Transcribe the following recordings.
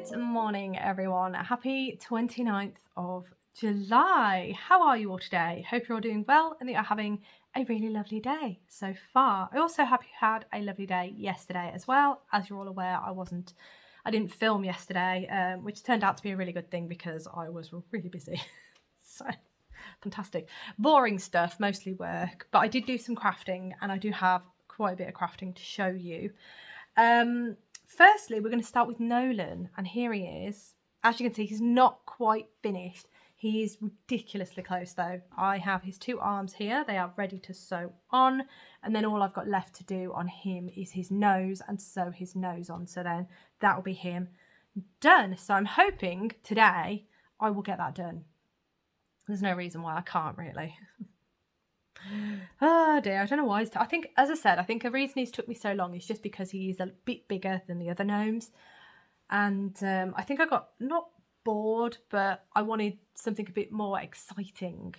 Good morning, everyone. Happy 29th of July. How are you all today? Hope you're all doing well and that you're having a really lovely day so far. I also hope you had a lovely day yesterday as well. As you're all aware, I didn't film yesterday, which turned out to be a really good thing because I was really busy. So fantastic. Boring stuff, mostly work, but I did do some crafting and I do have quite a bit of crafting to show you. Firstly, we're going to start with Nolan, and here he is. As you can see, he's not quite finished. He is ridiculously close though. I have his two arms here. They are ready to sew on, and then all I've got left to do on him is his nose and sew his nose on. So then that will be him done. So I'm hoping today I will get that done. There's no reason why I can't really. Oh dear, I don't know why. I think, as I said, I think the reason he's took me so long is just because he is a bit bigger than the other gnomes. And I think I got, not bored, but I wanted something a bit more exciting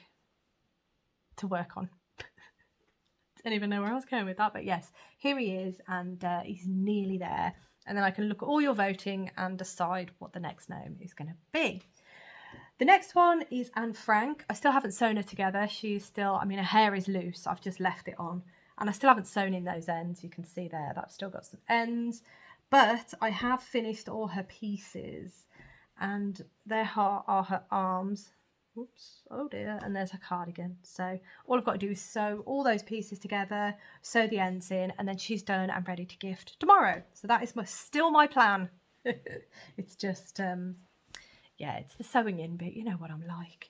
to work on. Don't even know where I was going with that, but yes, here he is, and he's nearly there. And then I can look at all your voting and decide what the next gnome is going to be. The next one is Anne Frank. I still haven't sewn her together. She's still, I mean, her hair is loose. I've just left it on. And I still haven't sewn in those ends. You can see there that I've still got some ends. But I have finished all her pieces. And there are her arms. Oops, oh dear. And there's her cardigan. So all I've got to do is sew all those pieces together, sew the ends in, and then she's done and ready to gift tomorrow. So that is still my plan. It's just... yeah, it's the sewing in bit, you know what I'm like.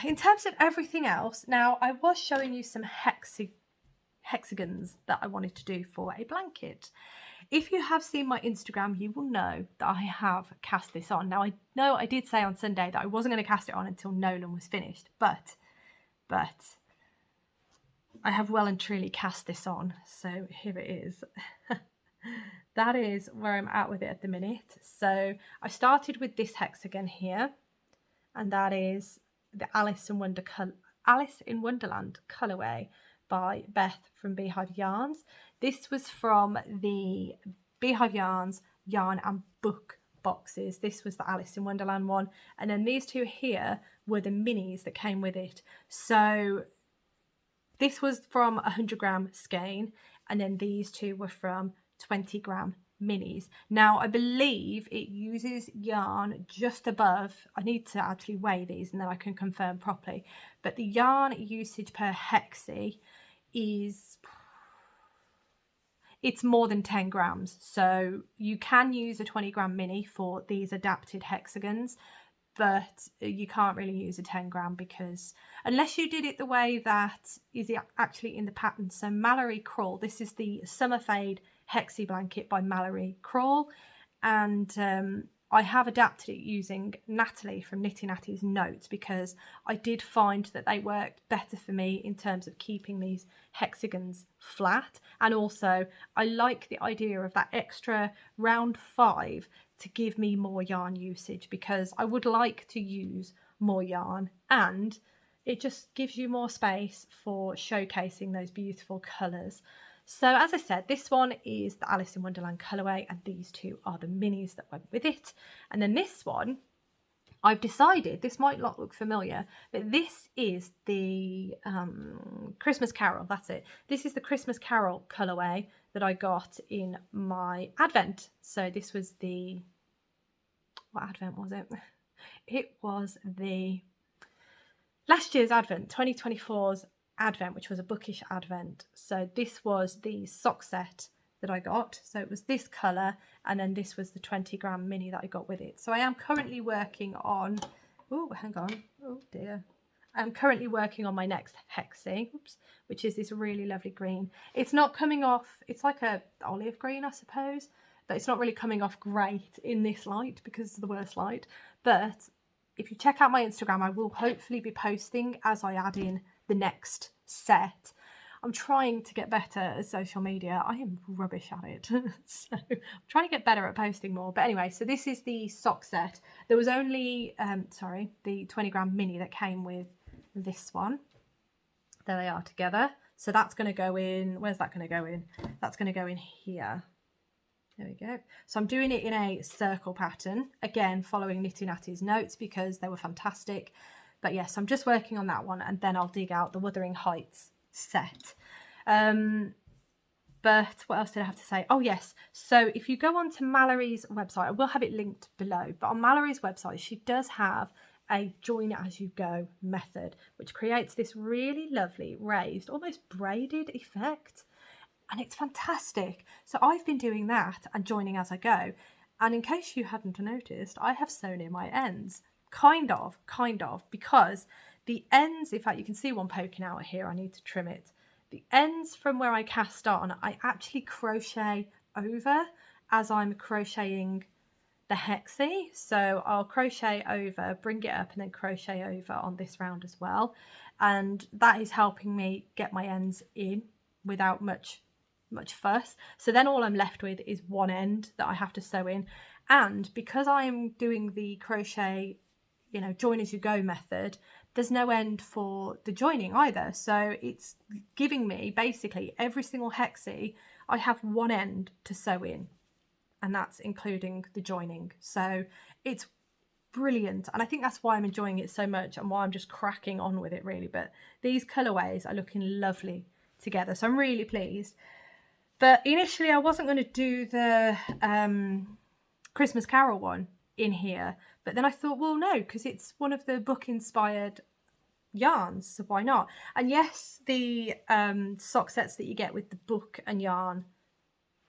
In terms of everything else, now I was showing you some hexagons that I wanted to do for a blanket. If you have seen my Instagram, you will know that I have cast this on. Now, I know I did say on Sunday that I wasn't going to cast it on until Nolan was finished, but I have well and truly cast this on, so here it is. That is where I'm at with it at the minute. So I started with this hexagon here, and that is the Alice in Wonderland colorway by Beth from Beehive Yarns. This was from the Beehive Yarns yarn and book boxes. This was the Alice in Wonderland one, and then these two here were the minis that came with it. So this was from 100-gram skein, and then these two were from 20-gram minis. Now I believe it uses yarn just above, I need to actually weigh these and then I can confirm properly, but the yarn usage per hexi is, it's more than 10 grams. So you can use a 20-gram mini for these adapted hexagons, but you can't really use a 10-gram because unless you did it the way that is actually in the pattern. So Mallory Crawl, this is the Summer Fade Hexi blanket by Mallory Crawl, and I have adapted it using Natalie from Knitty Natty's notes because I did find that they worked better for me in terms of keeping these hexagons flat, and also I like the idea of that extra round 5 to give me more yarn usage because I would like to use more yarn, and it just gives you more space for showcasing those beautiful colours. So as I said, this one is the Alice in Wonderland colourway, and these two are the minis that went with it. And then this one, I've decided, this might not look familiar, but this is the Christmas Carol, that's it. This is the Christmas Carol colourway that I got in my Advent. So this was the, what Advent was it? It was the last year's Advent, 2024's Advent, which was a bookish Advent. So this was the sock set that I got. So it was this colour, and then this was the 20-gram mini that I got with it. So I am currently working on, oh, hang on, oh dear. I'm currently working on my next hexi, oops, which is this really lovely green. It's not coming off, it's like a olive green, I suppose, but it's not really coming off great in this light because it's the worst light. But if you check out my Instagram, I will hopefully be posting as I add in the next set. I'm trying to get better at social media. I am rubbish at it. So I'm trying to get better at posting more. But anyway, so this is the sock set. There was only, the 20-gram mini that came with this one. There they are together. So that's going to go in, where's that going to go in? That's going to go in here. There we go. So I'm doing it in a circle pattern, again following Knitty Natty's notes because they were fantastic. But yes, I'm just working on that one, and then I'll dig out the Wuthering Heights set. But what else did I have to say? Oh yes, so if you go on to Mallory's website, I will have it linked below, but on Mallory's website she does have a join as you go method, which creates this really lovely raised, almost braided effect. And it's fantastic. So I've been doing that and joining as I go. And in case you hadn't noticed, I have sewn in my ends. Kind of, because the ends, in fact, you can see one poking out here. I need to trim it. The ends from where I cast on, I actually crochet over as I'm crocheting the hexie. So I'll crochet over, bring it up, and then crochet over on this round as well. And that is helping me get my ends in without much fuss. So then all I'm left with is one end that I have to sew in, and because I'm doing the crochet, you know, join as you go method, there's no end for the joining either. So it's giving me basically every single hexie I have one end to sew in, and that's including the joining. So it's brilliant, and I think that's why I'm enjoying it so much and why I'm just cracking on with it really. But these colorways are looking lovely together, so I'm really pleased. But initially I wasn't going to do the Christmas Carol one in here, but then I thought, well, no, because it's one of the book inspired yarns, so why not? And yes, the sock sets that you get with the book and yarn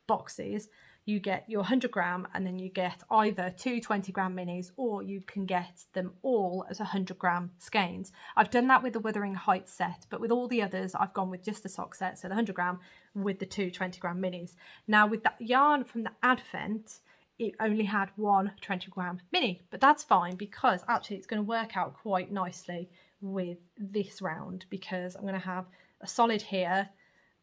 boxes, you get your 100 gram, and then you get either two 20 gram minis, or you can get them all as 100 gram skeins. I've done that with the Wuthering Heights set, but with all the others I've gone with just the sock set, so the 100 gram with the two 20 gram minis. Now with that yarn from the Advent, it only had one 20 gram mini, but that's fine because actually it's going to work out quite nicely with this round, because I'm going to have a solid here,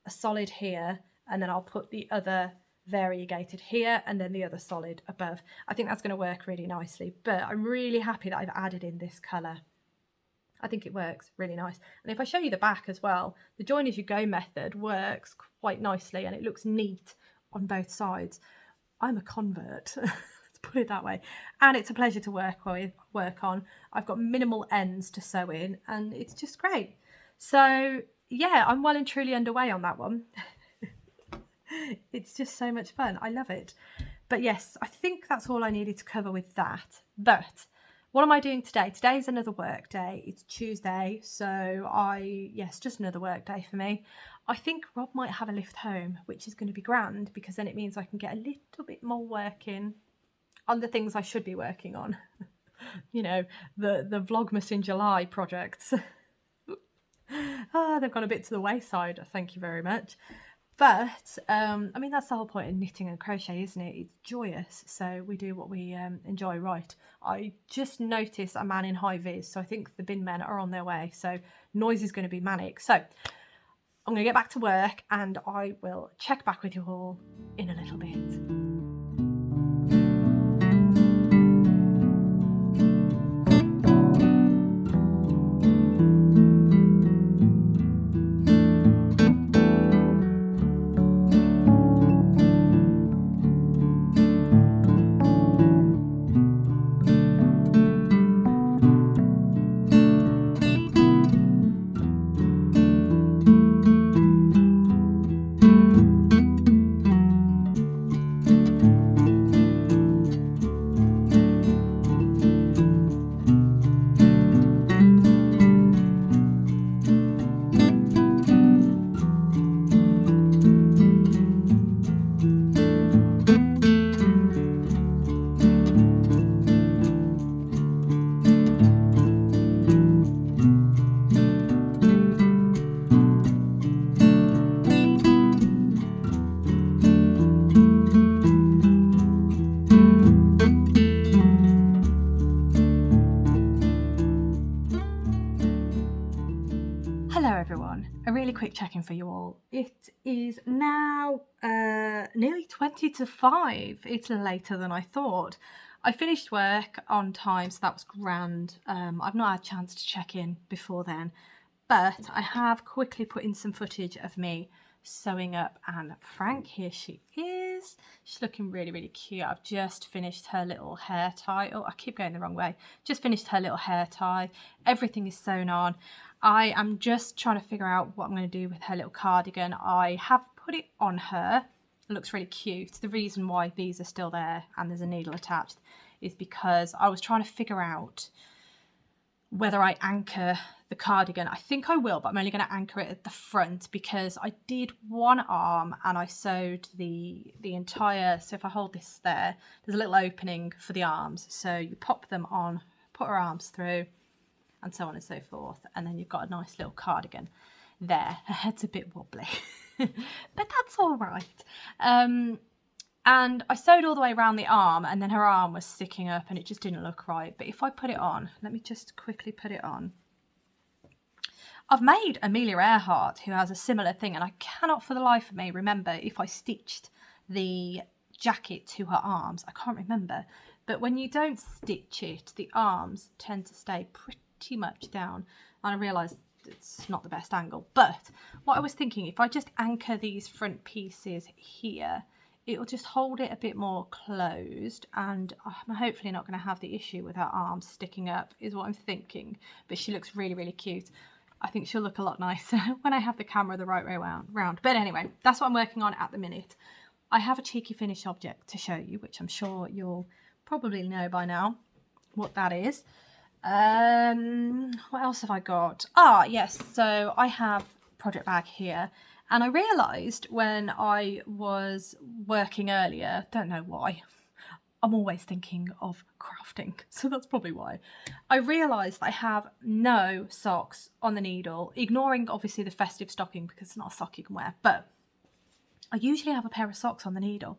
a solid here, and then I'll put the other variegated here and then the other solid above. I think that's going to work really nicely, but I'm really happy that I've added in this colour. I think it works really nice. And if I show you the back as well, the join as you go method works quite nicely and it looks neat on both sides. I'm a convert, let's put it that way. And it's a pleasure to work on. I've got minimal ends to sew in and it's just great. So yeah, I'm well and truly underway on that one. It's just so much fun. I love it. But yes, I think that's all I needed to cover with that. But what am I doing today? Today is another work day. It's Tuesday, so yes, just another work day for me. I think Rob might have a lift home, which is going to be grand, because then it means I can get a little bit more work in on the things I should be working on. You know, the Vlogmas in July projects. They've gone a bit to the wayside, thank you very much. But I mean, that's the whole point of knitting and crochet, isn't it? It's joyous, so we do what we enjoy, right? I just noticed a man in high vis, so I think the bin men are on their way, so noise is going to be manic. So I'm going to get back to work and I will check back with you all in a little bit. A really quick check-in for you all. It is now nearly 20 to 5. It's later than I thought. I finished work on time, so that was grand. I've not had a chance to check in before then, but I have quickly put in some footage of me sewing up Anne Frank. Here she is. is. She's looking really, really cute. I've just finished her little hair tie. Oh, I keep going the wrong way. Just finished her little hair tie. Everything is sewn on. I am just trying to figure out what I'm going to do with her little cardigan. I have put it on her. It looks really cute. The reason why these are still there and there's a needle attached is because I was trying to figure out whether I anchor the cardigan. I think I will, but I'm only going to anchor it at the front because I did one arm and I sewed the entire, so if I hold this there, there's a little opening for the arms. So you pop them on, put her arms through, and so on and so forth. And then you've got a nice little cardigan there. Her head's a bit wobbly, but that's all right. And I sewed all the way around the arm, and then her arm was sticking up and it just didn't look right. But if I put it on, let me just quickly put it on. I've made Amelia Earhart, who has a similar thing, and I cannot for the life of me remember if I stitched the jacket to her arms. I can't remember. But when you don't stitch it, the arms tend to stay pretty much down. And I realised it's not the best angle. But what I was thinking, if I just anchor these front pieces here, it'll just hold it a bit more closed, and I'm hopefully not going to have the issue with her arms sticking up, is what I'm thinking. But she looks really, really cute. I think she'll look a lot nicer when I have the camera the right way round. But anyway, that's what I'm working on at the minute. I have a cheeky finished object to show you, which I'm sure you'll probably know by now what that is. What else have I got? Ah, yes, so I have a project bag here. And I realised when I was working earlier, don't know why, I'm always thinking of crafting, so that's probably why. I realised I have no socks on the needle, ignoring obviously the festive stocking because it's not a sock you can wear, but I usually have a pair of socks on the needle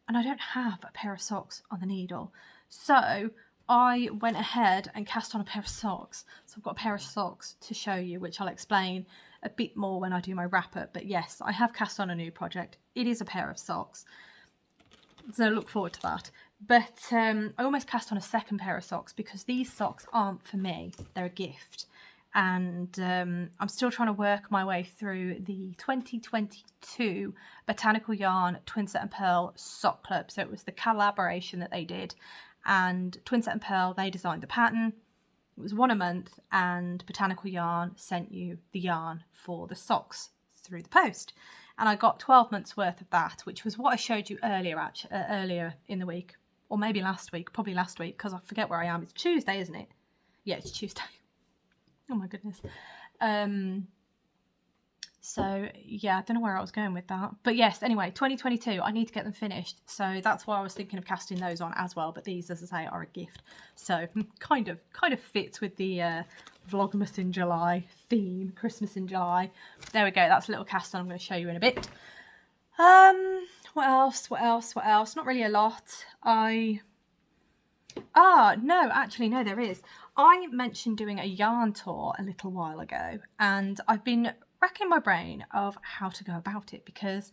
and I don't have a pair of socks on the needle. So I went ahead and cast on a pair of socks. So I've got a pair of socks to show you, which I'll explain a bit more when I do my wrap up. But yes, I have cast on a new project. It is a pair of socks, so look forward to that. But I almost cast on a second pair of socks because these socks aren't for me, they're a gift. And I'm still trying to work my way through the 2022 Botanical Yarn Twinset and Pearl Sock Club. So it was the collaboration that they did, and Twinset and Pearl, they designed the pattern. It was one a month, and Botanical Yarn sent you the yarn for the socks through the post. And I got 12 months worth of that, which was what I showed you earlier in the week, or maybe last week, probably last week, because I forget where I am. It's Tuesday, isn't it? Yeah, it's Tuesday. Oh my goodness. So yeah, I don't know where I was going with that. But yes, anyway, 2022, I need to get them finished. So that's why I was thinking of casting those on as well. But these, as I say, are a gift. So kind of fits with the Vlogmas in July theme, Christmas in July. There we go, that's a little cast on I'm going to show you in a bit. What else? Not really a lot. No, there is. I mentioned doing a yarn tour a little while ago, and I've been racking my brain of how to go about it because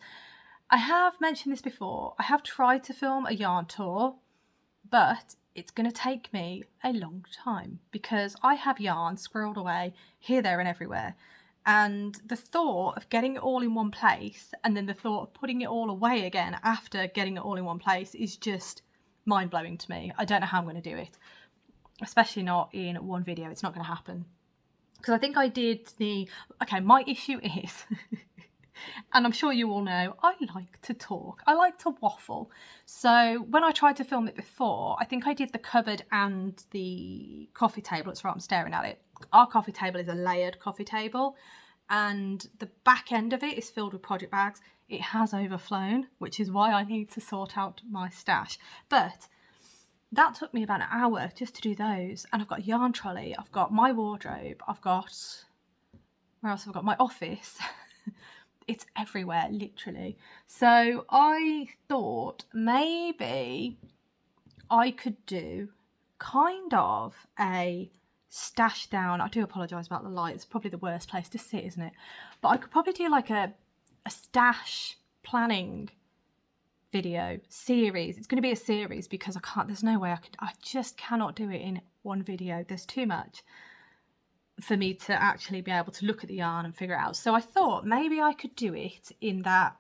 I have mentioned this before. I have tried to film a yarn tour, but it's going to take me a long time because I have yarn squirreled away here, there and everywhere. And the thought of getting it all in one place and then the thought of putting it all away again after getting it all in one place is just mind-blowing to me. I don't know how I'm going to do it, especially not in one video. It's not going to happen. Because I think I did my issue is, and I'm sure you all know, I like to talk. I like to waffle. So when I tried to film it before, I think I did the cupboard and the coffee table. That's right, I'm staring at it. Our coffee table is a layered coffee table, and the back end of it is filled with project bags. It has overflown, which is why I need to sort out my stash. But that took me about an hour just to do those. And I've got a yarn trolley, I've got my wardrobe, I've got, where else have I got? My office. It's everywhere, literally. So I thought maybe I could do kind of a stash down. I do apologise about the light. It's probably the worst place to sit, isn't it? But I could probably do like a stash planning video series. It's going to be a series because there's no way I just cannot do it in one video. There's too much for me to actually be able to look at the yarn and figure it out. So I thought maybe I could do it in that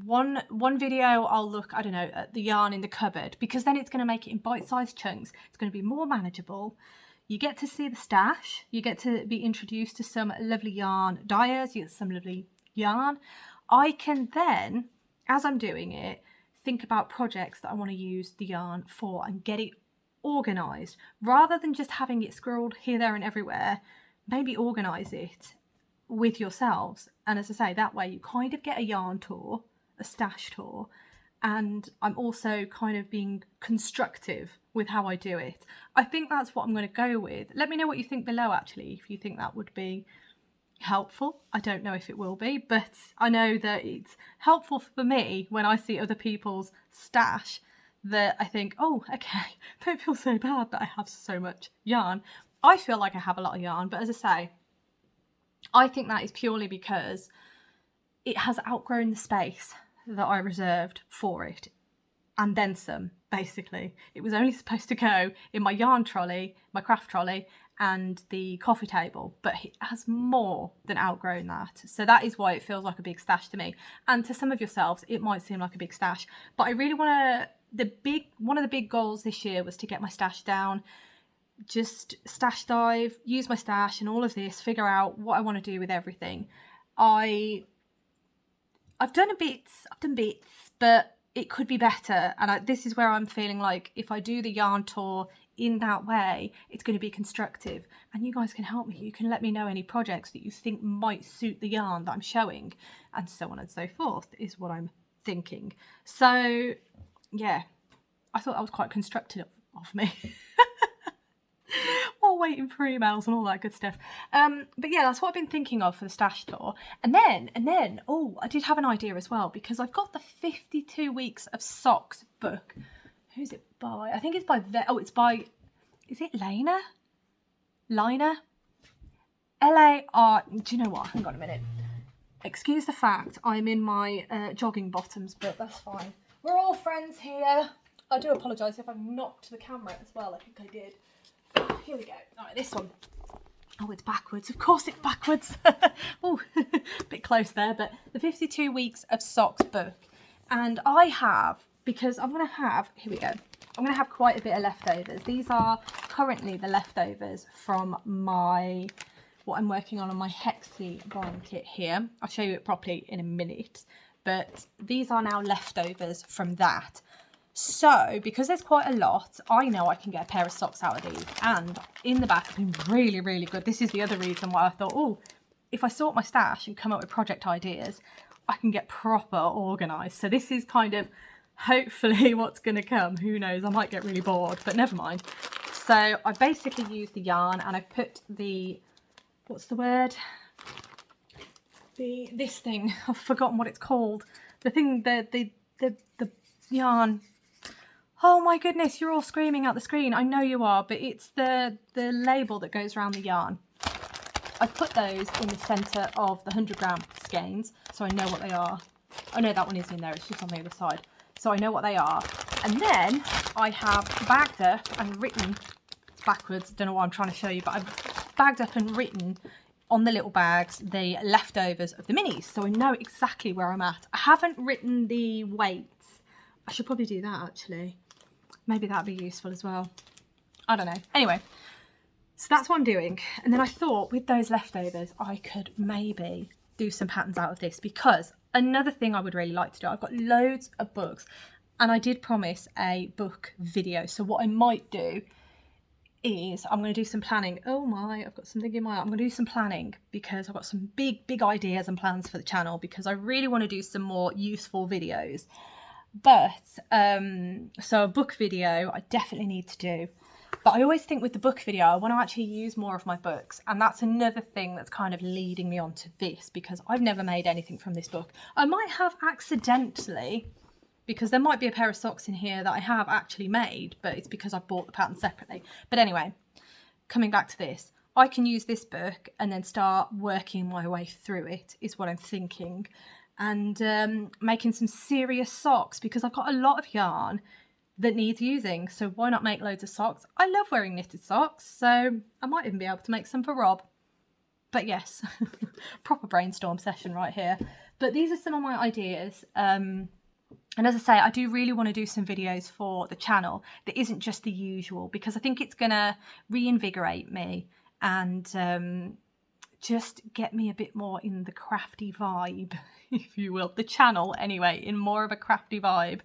one video I'll look, I don't know, at the yarn in the cupboard, because then it's going to make it in bite-sized chunks. It's going to be more manageable. You get to see the stash. You get to be introduced to some lovely yarn dyers. You get some lovely yarn. I can then, as I'm doing it, think about projects that I want to use the yarn for and get it organised. Rather than just having it scrolled here, there and everywhere, maybe organise it with yourselves. And as I say, that way you kind of get a yarn tour, a stash tour, and I'm also kind of being constructive with how I do it. I think that's what I'm going to go with. Let me know what you think below, actually, if you think that would be helpful. I don't know if it will be, but I know that it's helpful for me when I see other people's stash, that I think, oh, okay, don't feel so bad that I have so much yarn. I feel like I have a lot of yarn, but as I say, I think that is purely because it has outgrown the space that I reserved for it, and then some, basically. It was only supposed to go in my yarn trolley, my craft trolley, and the coffee table, but it has more than outgrown that. So that is why it feels like a big stash to me. And to some of yourselves, it might seem like a big stash, but I really want to, one of the big goals this year was to get my stash down, just stash dive, use my stash and all of this, figure out what I want to do with everything. I've done bits, but it could be better. And this is where I'm feeling like if I do the yarn tour in that way, it's going to be constructive. And you guys can help me. You can let me know any projects that you think might suit the yarn that I'm showing, and so on and so forth, is what I'm thinking. So yeah, I thought that was quite constructive of me. While waiting for emails and all that good stuff. But yeah, that's what I've been thinking of for the stash tour. And then, oh, I did have an idea as well, because I've got the 52 Weeks of Socks book. Who's it by? I think it's by, it's by, is it Lena? Lina? L-A-R, do you know what? Hang on a minute. Excuse the fact I'm in my jogging bottoms, but that's fine. We're all friends here. I do apologise if I've knocked the camera as well. I think I did. Here we go. All right, this one. Oh, it's backwards. Of course it's backwards. Oh, a bit close there, but the 52 Weeks of Socks book. And I have, because I'm going to have, here we go. I'm going to have quite a bit of leftovers. These are currently the leftovers from what I'm working on my Hexagon kit here. I'll show you it properly in a minute, but these are now leftovers from that. So, because there's quite a lot, I know I can get a pair of socks out of these. And in the back, have been really, really good. This is the other reason why I thought, oh, if I sort my stash and come up with project ideas, I can get proper organised. So this is kind of hopefully what's going to come. Who knows? I might get really bored, but never mind. So I basically used the yarn and I put the, what's the word? This thing. I've forgotten what it's called. The thing, the yarn. Oh my goodness, you're all screaming at the screen. I know you are, but it's the label that goes around the yarn. I put those in the centre of the 100 gram skeins, so I know what they are. Oh no, that one is in there, it's just on the other side. So I know what they are. And then I have bagged up and written, it's backwards, don't know what I'm trying to show you, but I've bagged up and written on the little bags the leftovers of the minis, so I know exactly where I'm at. I haven't written the weights. I should probably do that actually. Maybe that'd be useful as well. I don't know. Anyway, so that's what I'm doing. And then I thought with those leftovers, I could maybe do some patterns out of this, because another thing I would really like to do, I've got loads of books and I did promise a book video. So what I might do is I'm going to do some planning. Oh my, I've got something in my eye. I'm going to do some planning because I've got some big ideas and plans for the channel, because I really want to do some more useful videos. But so a book video I definitely need to do, but I always think with the book video I want to actually use more of my books, and that's another thing that's kind of leading me on to this, because I've never made anything from this book. I might have accidentally, because there might be a pair of socks in here that I have actually made, but it's because I bought the pattern separately. But anyway, coming back to this, I can use this book and then start working my way through it, is what I'm thinking. And making some serious socks, because I've got a lot of yarn that needs using, so why not make loads of socks? I love wearing knitted socks, so I might even be able to make some for Rob. But yes, proper brainstorm session right here. But these are some of my ideas. And as I say, I do really want to do some videos for the channel that isn't just the usual, because I think it's going to reinvigorate me and just get me a bit more in the crafty vibe, if you will. The channel, anyway, in more of a crafty vibe.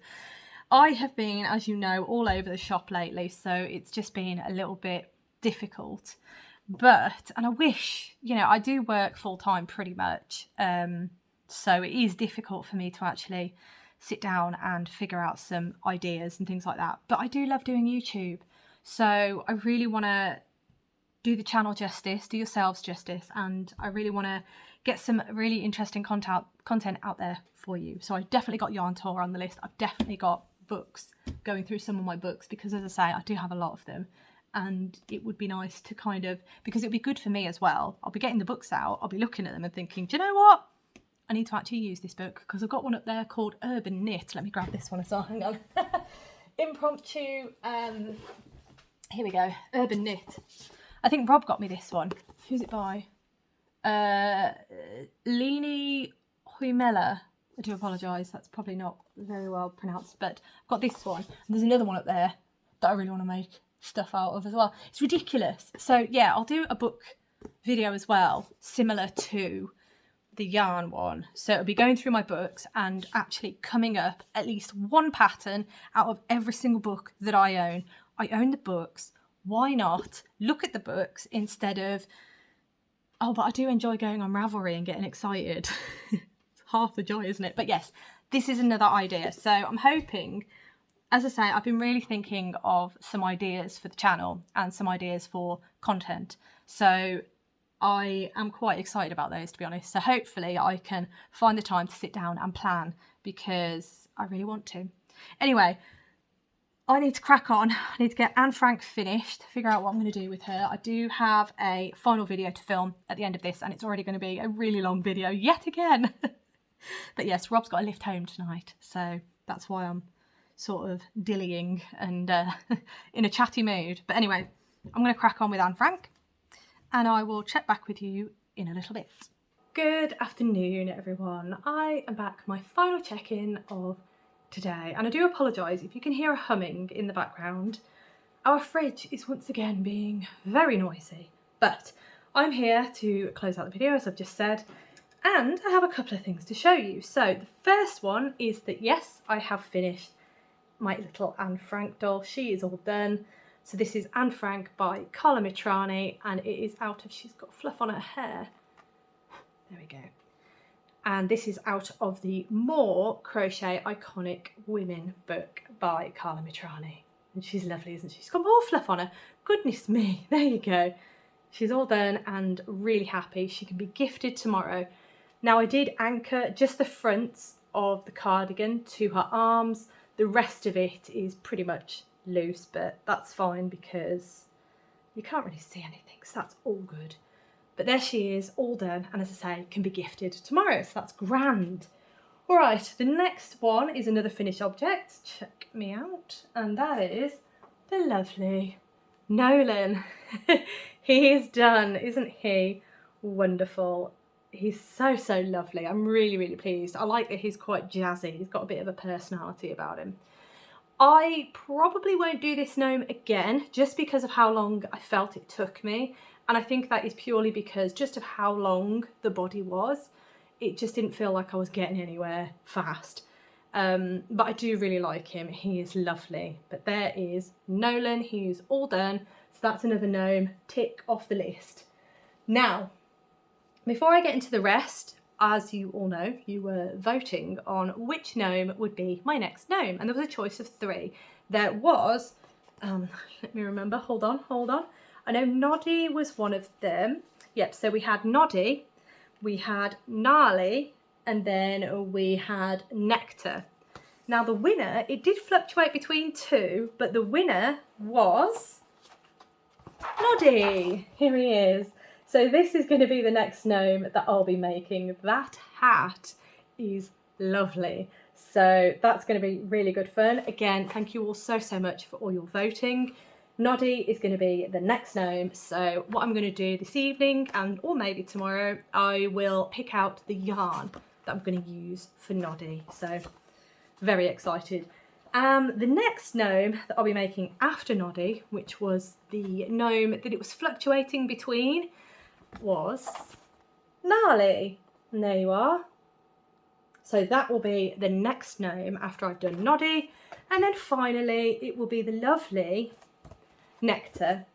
I have been, as you know, all over the shop lately, so it's just been a little bit difficult. But, and I wish, you know, I do work full-time pretty much, so it is difficult for me to actually sit down and figure out some ideas and things like that. But I do love doing YouTube, so I really want to do the channel justice, do yourselves justice, and I really want to get some really interesting content out there for you. So I definitely got Yarn Tour on the list. I've definitely got books, going through some of my books, because as I say, I do have a lot of them. And it would be nice to kind of, because it'd be good for me as well. I'll be getting the books out, I'll be looking at them and thinking, do you know what? I need to actually use this book, because I've got one up there called Urban Knit. Let me grab this one as well, hang on. Impromptu, here we go, Urban Knit. I think Rob got me this one. Who's it by? Lini Huimela. I do apologise, that's probably not very well pronounced, but I've got this one. And there's another one up there that I really want to make stuff out of as well. It's ridiculous. So yeah, I'll do a book video as well, similar to the yarn one. So it'll be going through my books and actually coming up at least one pattern out of every single book that I own. I own the books. Why not look at the books instead of, oh, but I do enjoy going on Ravelry and getting excited. It's half the joy, isn't it? But yes, this is another idea. So I'm hoping, as I say, I've been really thinking of some ideas for the channel and some ideas for content. So I am quite excited about those, to be honest. So hopefully I can find the time to sit down and plan, because I really want to. Anyway, I need to crack on. I need to get Anne Frank finished, figure out what I'm going to do with her. I do have a final video to film at the end of this, and it's already going to be a really long video yet again. But yes, Rob's got a lift home tonight, so that's why I'm sort of dillying and in a chatty mood. But anyway, I'm going to crack on with Anne Frank, and I will check back with you in a little bit. Good afternoon, everyone. I am back, my final check-in of today, and I do apologise if you can hear a humming in the background. Our fridge is once again being very noisy, but I'm here to close out the video, as I've just said, and I have a couple of things to show you. So the first one is that yes, I have finished my little Anne Frank doll. She is all done. So this is Anne Frank by Carla Mitrani, and it is out of, she's got fluff on her hair. There we go. And this is out of the More Crochet Iconic Women book by Carla Mitrani. And she's lovely, isn't she? She's got more fluff on her. Goodness me, there you go. She's all done and really happy. She can be gifted tomorrow. Now I did anchor just the fronts of the cardigan to her arms. The rest of it is pretty much loose, but that's fine because you can't really see anything, so that's all good. But there she is, all done, and as I say, can be gifted tomorrow, so that's grand. All right, the next one is another finished object. Check me out, and that is the lovely Nolan. He is done, isn't he? Wonderful. He's so, so lovely. I'm really, really pleased. I like that he's quite jazzy. He's got a bit of a personality about him. I probably won't do this gnome again, just because of how long I felt it took me. And I think that is purely because just of how long the body was. It just didn't feel like I was getting anywhere fast. But I do really like him. He is lovely. But there is Nolan. He's all done. So that's another gnome tick off the list. Now, before I get into the rest, as you all know, you were voting on which gnome would be my next gnome. And there was a choice of 3. There was, let me remember, hold on. I know Noddy was one of them. Yep, so we had Noddy, we had Gnarly, and then we had Nectar. Now the winner, it did fluctuate between 2, but the winner was Noddy. Here he is. So this is going to be the next gnome that I'll be making. That hat is lovely. So that's going to be really good fun. Again, thank you all so, so much for all your voting. Noddy is going to be the next gnome. So what I'm going to do this evening, and or maybe tomorrow, I will pick out the yarn that I'm going to use for Noddy. So very excited. The next gnome that I'll be making after Noddy, which was the gnome that it was fluctuating between, was Gnarly. And there you are. So that will be the next gnome after I've done Noddy. And then finally it will be the lovely Nectar,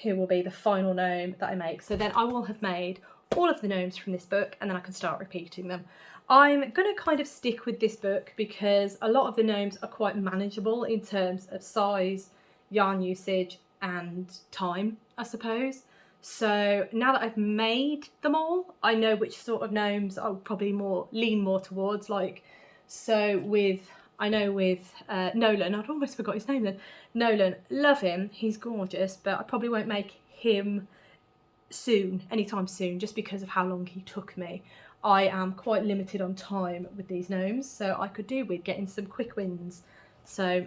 who will be the final gnome that I make. So then I will have made all of the gnomes from this book, and then I can start repeating them. I'm going to kind of stick with this book because a lot of the gnomes are quite manageable in terms of size, yarn usage and time, I suppose. So now that I've made them all, I know which sort of gnomes I'll probably lean more towards. Like, so with Nolan, I'd almost forgot his name then. Nolan, love him, he's gorgeous, but I probably won't make him anytime soon, just because of how long he took me. I am quite limited on time with these gnomes, so I could do with getting some quick wins. So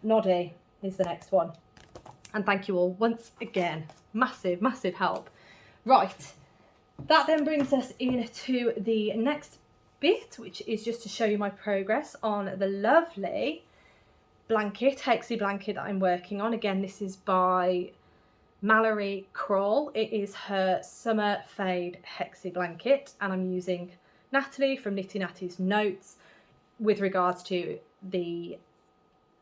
Noddy is the next one. And thank you all once again. Massive, massive help. Right, that then brings us into the next bit, which is just to show you my progress on the lovely blanket, Hexie blanket that I'm working on. Again, this is by Mallory Crawl. It is her Summer Fade Hexie blanket, and I'm using Natalie from Nitty Natty's notes with regards to the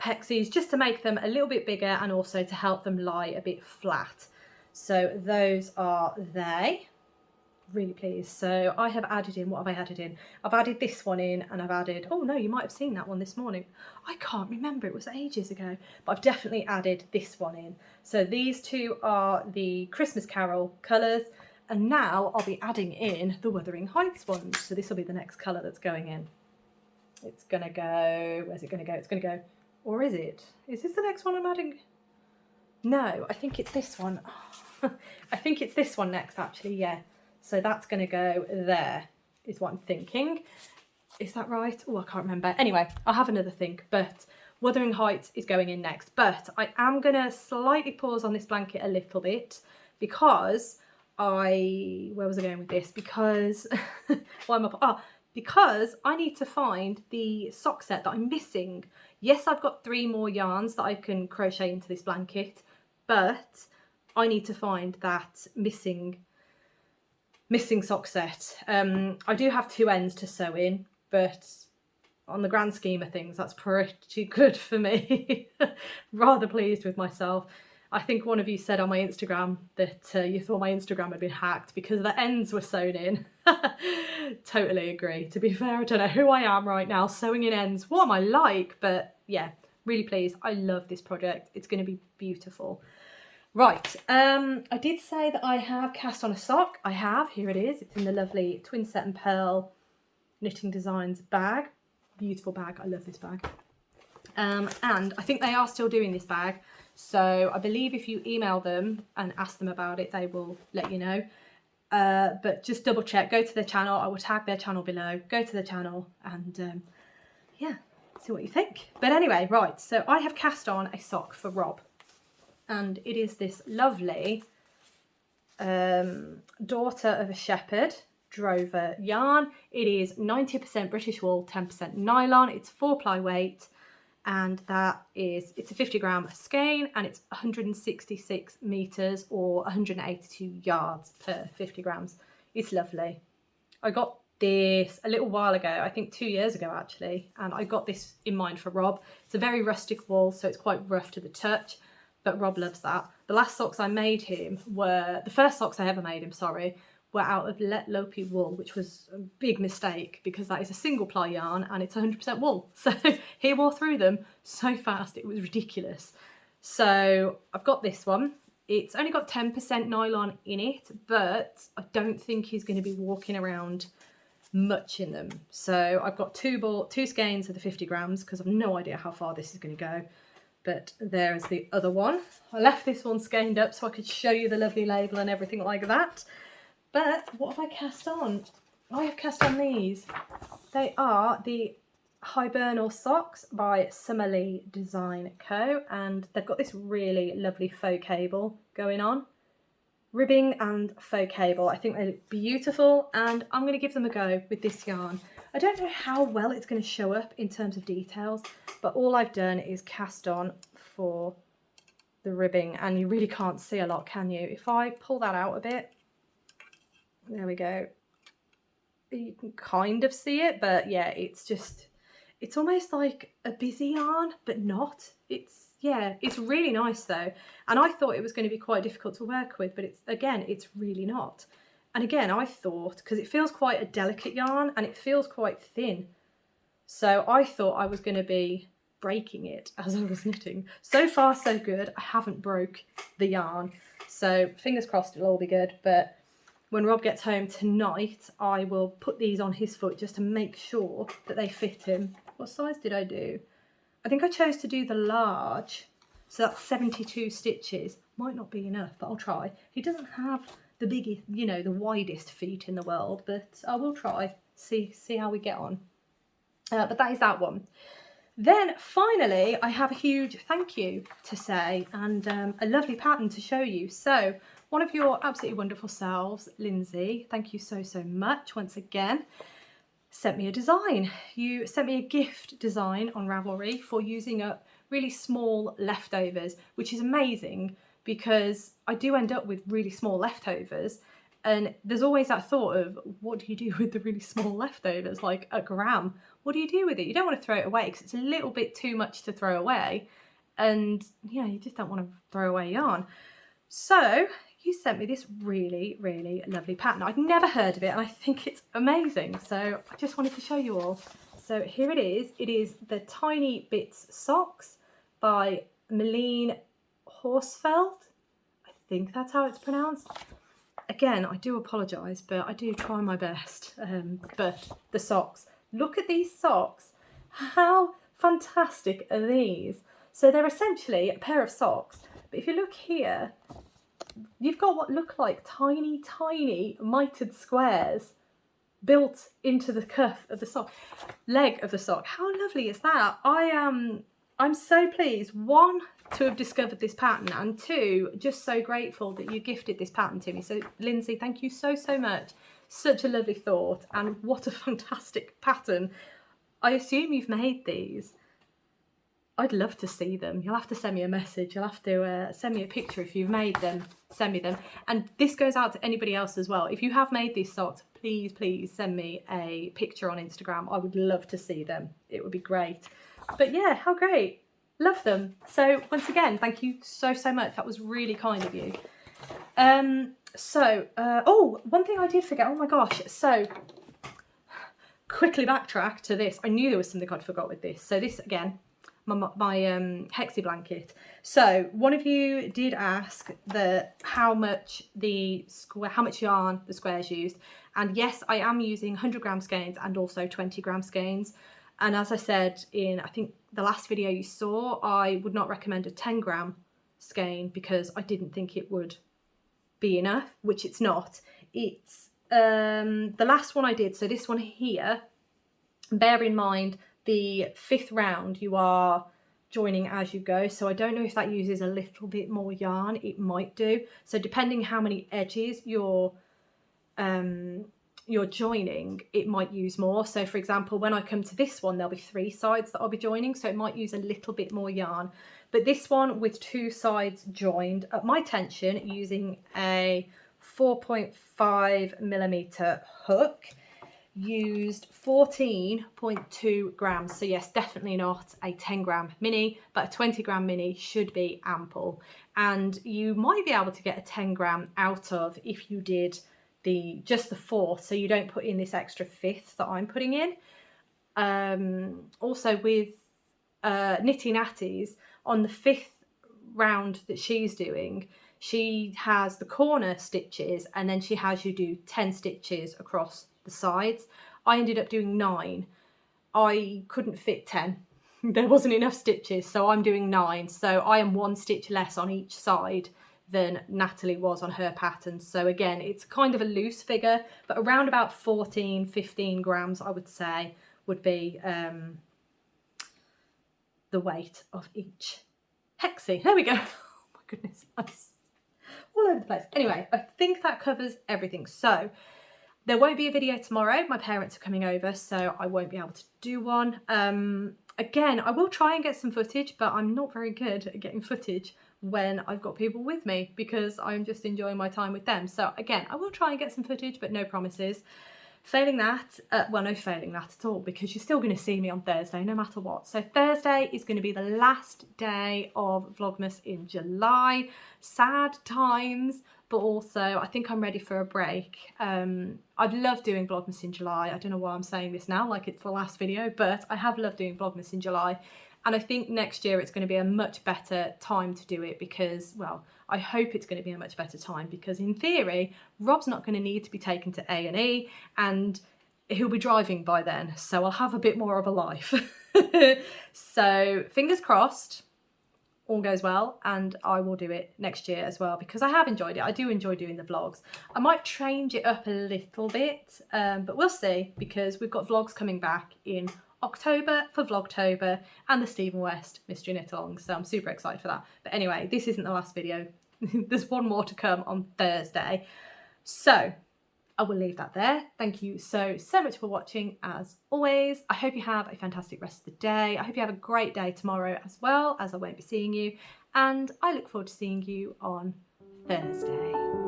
Hexies, just to make them a little bit bigger and also to help them lie a bit flat. So those are they. Really pleased. So I have added in, what have I added in? I've added this one in, and I've added, oh no, you might have seen that one this morning. I can't remember, it was ages ago, but I've definitely added this one in. So these two are the Christmas Carol colours, and now I'll be adding in the Wuthering Heights ones. So this will be the next colour that's going in. It's gonna go, where's it gonna go? It's gonna go, or is it? Is this the next one I'm adding? No, I think it's this one. I think it's this one next, actually, yeah. So that's going to go there, is what I'm thinking. Is that right? Oh, I can't remember. Anyway, I'll have another think, but Wuthering Heights is going in next. But I am going to slightly pause on this blanket a little bit because where was I going with this? Because, because I need to find the sock set that I'm missing. Yes, I've got 3 more yarns that I can crochet into this blanket, but I need to find that missing sock set. I do have 2 ends to sew in, but on the grand scheme of things, that's pretty good for me. Rather pleased with myself. I think one of you said on my Instagram that you thought my Instagram had been hacked because the ends were sewn in. Totally agree. To be fair, I don't know who I am right now sewing in ends. What am I like? But yeah, really pleased. I love this project. It's going to be beautiful. Right, I did say that I have cast on a sock. I have, here it is. It's in the lovely Twin Set and Pearl Knitting Designs bag. Beautiful bag, I love this bag. And I think they are still doing this bag. So I believe if you email them and ask them about it, they will let you know. But just double check, go to their channel. I will tag their channel below. Go to their channel and yeah, see what you think. But anyway, right, so I have cast on a sock for Rob. And it is this lovely Daughter of a Shepherd Drover yarn. It is 90% British wool, 10% nylon. It's 4-ply weight, and it's a 50-gram skein, and it's 166 meters or 182 yards per 50 grams. It's lovely. I got this a little while ago, I think 2 years ago actually, and I got this in mind for Rob. It's a very rustic wool, so it's quite rough to the touch. But Rob loves that. The last socks I made him the first socks I ever made him, sorry, were out of Let Lopi wool, which was a big mistake because that is a single ply yarn and it's 100% wool. So he wore through them so fast, it was ridiculous. So I've got this one. It's only got 10% nylon in it, but I don't think he's going to be walking around much in them. So I've got two skeins of the 50 grams because I've no idea how far this is going to go. But there is the other one. I left this one skeined up so I could show you the lovely label and everything like that. But what have I cast on? I have cast on these. They are the Hibernal socks by Summerly Design Co. And they've got this really lovely faux cable going on. ribbing and faux cable. I think they look beautiful, and I'm going to give them a go with this yarn. I don't know how well it's going to show up in terms of details, but all I've done is cast on for the ribbing, and you really can't see a lot, can you? If I pull that out a bit, there we go. You can kind of see it, but yeah, it's almost like a busy yarn, but not. It's really nice though, and I thought it was going to be quite difficult to work with, but it's really not. And again, I thought, because it feels quite a delicate yarn and it feels quite thin, so I thought I was going to be breaking it as I was knitting. So far so good. I haven't broke the yarn, so fingers crossed it'll all be good. But when Rob gets home tonight, I will put these on his foot just to make sure that they fit him. What size did I do? I think I chose to do the large, so that's 72 stitches. Might not be enough, but I'll try. He doesn't have the biggest, you know, the widest feet in the world, but I will try, see how we get on. But that is that one. Then finally, I have a huge thank you to say, and a lovely pattern to show you. So one of your absolutely wonderful selves, Lindsay, thank you so much once again, sent me a design. You sent me a gift design on Ravelry for using up really small leftovers, which is amazing because I do end up with really small leftovers, and there's always that thought of, what do you do with the really small leftovers, like a gram? What do you do with it? You don't want to throw it away because it's a little bit too much to throw away, and yeah, you just don't want to throw away yarn. So you sent me this really lovely pattern. I'd never heard of it and I think it's amazing, so I just wanted to show you all. So here it is. It is the Tiny Bits Socks by Melene Horsfeld. I think that's how it's pronounced. Again, I do apologise, but I do try my best. But the socks, look at these socks. How fantastic are these? So they're essentially a pair of socks, but if you look here, you've got what look like tiny mitered squares built into the cuff of the sock, leg of the sock. How lovely is that? I'm so pleased, one, to have discovered this pattern, and two, just so grateful that you gifted this pattern to me. So Lindsay, thank you so much. Such a lovely thought, and what a fantastic pattern. I assume you've made these. I'd love to see them. You'll have to send me a message. You'll have to send me a picture if you've made them. Send me them. And this goes out to anybody else as well. If you have made these socks, please send me a picture on Instagram. I would love to see them. It would be great. But yeah, how great. Love them. So once again, thank you so much. That was really kind of you. Oh, one thing I did forget. Oh my gosh. So quickly backtrack to this. I knew there was something I'd forgot with this. So this again, my Hexi blanket. So one of you did ask how much yarn the squares used, and yes, I am using 100 gram skeins and also 20 gram skeins. And as I said in, I think the last video you saw, I would not recommend a 10 gram skein because I didn't think it would be enough, which it's not. It's the last one I did, so this one here, bear in mind the 5th round you are joining as you go, so I don't know if that uses a little bit more yarn. It might do. So depending how many edges you're joining, it might use more. So for example, when I come to this one, there'll be 3 sides that I'll be joining, so it might use a little bit more yarn. But this one with 2 sides joined at my tension using a 4.5mm hook used 14.2 grams. So yes, definitely not a 10 gram mini, but a 20 gram mini should be ample. And you might be able to get a 10 gram out of if you did just the 4th, so you don't put in this extra 5th that I'm putting in. Also with Knitty Natties, on the 5th round that she's doing, she has the corner stitches and then she has you do 10 stitches across the sides. I ended up doing 9. I couldn't fit 10. There wasn't enough stitches, so I'm doing 9. So I am 1 stitch less on each side than Natalie was on her pattern. So again, it's kind of a loose figure, but around about 14-15 grams I would say would be the weight of each hexie. There we go. Oh my goodness, all over the place. Anyway, I think that covers everything. So there won't be a video tomorrow. My parents are coming over, so I won't be able to do one. Again, I will try and get some footage, but I'm not very good at getting footage when I've got people with me because I'm just enjoying my time with them. So again, I will try and get some footage, but no promises. Failing that, well, no failing that at all, because you're still going to see me on Thursday no matter what. So Thursday is going to be the last day of Vlogmas in July. Sad times, but also I think I'm ready for a break. I've loved doing Vlogmas in July. I don't know why I'm saying this now like it's the last video, but I have loved doing Vlogmas in July. And I think next year it's going to be a much better time to do it because, well, I hope it's going to be a much better time because in theory, Rob's not going to need to be taken to A&E and he'll be driving by then. So I'll have a bit more of a life. So fingers crossed, all goes well, and I will do it next year as well because I have enjoyed it. I do enjoy doing the vlogs. I might change it up a little bit, but we'll see because we've got vlogs coming back in October for Vlogtober and the Stephen West Mystery Knit Along, so I'm super excited for that. But anyway, this isn't the last video. There's one more to come on Thursday. So I will leave that there. Thank you so much for watching as always. I hope you have a fantastic rest of the day. I hope you have a great day tomorrow as well, as I won't be seeing you. And I look forward to seeing you on Thursday.